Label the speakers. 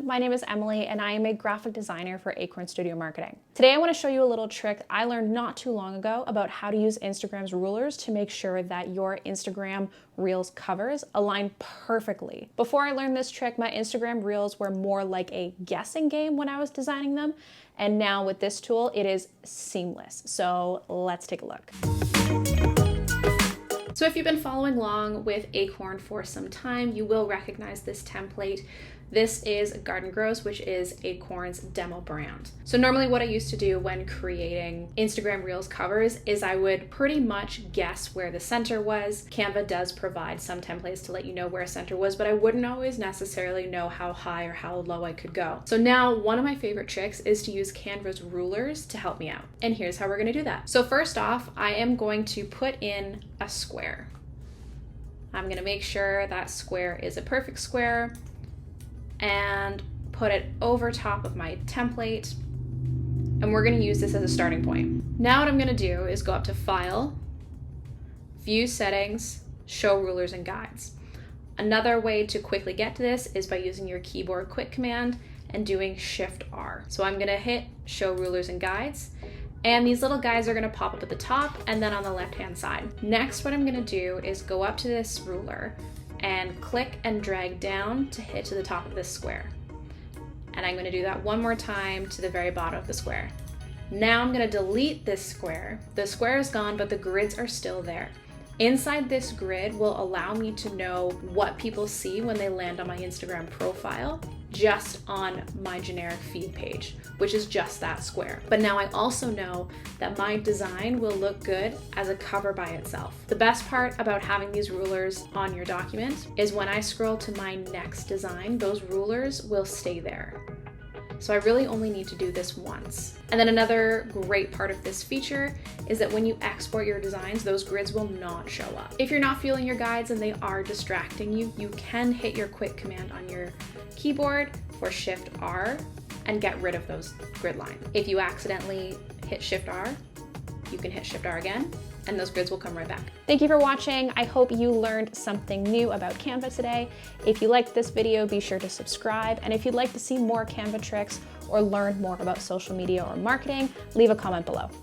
Speaker 1: my name is Emily and I am a graphic designer for Acorn Studio Marketing. Today I want to show you a little trick I learned not too long ago about how to use Instagram's rulers to make sure that your Instagram Reels covers align perfectly. Before I learned this trick, my Instagram Reels were more like a guessing game when I was designing them, and now with this tool it is seamless. So let's take a look. So if you've been following along with Acorn for some time, you will recognize this template. This is Garden Grows, which is Acorn's demo brand. So normally what I used to do when creating Instagram Reels covers is I would pretty much guess where the center was. Canva does provide some templates to let you know where a center was, but I wouldn't always necessarily know how high or how low I could go. So now one of my favorite tricks is to use Canva's rulers to help me out. And here's how we're gonna do that. So first off, I am going to put in a square. I'm gonna make sure that square is a perfect square and put it over top of my template. And we're gonna use this as a starting point. Now what I'm gonna do is go up to File, View Settings, Show Rulers and Guides. Another way to quickly get to this is by using your keyboard quick command and doing Shift R. So I'm gonna hit Show Rulers and Guides, and these little guides are gonna pop up at the top and then on the left-hand side. Next, what I'm gonna do is go up to this ruler and click and drag down to hit to the top of this square. And I'm gonna do that one more time to the very bottom of the square. Now I'm gonna delete this square. The square is gone, but the grids are still there. Inside this grid will allow me to know what people see when they land on my Instagram profile just on my generic feed page, which is just that square. But now I also know that my design will look good as a cover by itself. The best part about having these rulers on your document is when I scroll to my next design, those rulers will stay there. So I really only need to do this once. And then another great part of this feature is that when you export your designs, those grids will not show up. If you're not feeling your guides and they are distracting you, you can hit your quick command on your keyboard or Shift R and get rid of those grid lines. If you accidentally hit Shift R, you can hit Shift R again, and those grids will come right back. Thank you for watching. I hope you learned something new about Canva today. If you liked this video, be sure to subscribe. And if you'd like to see more Canva tricks or learn more about social media or marketing, leave a comment below.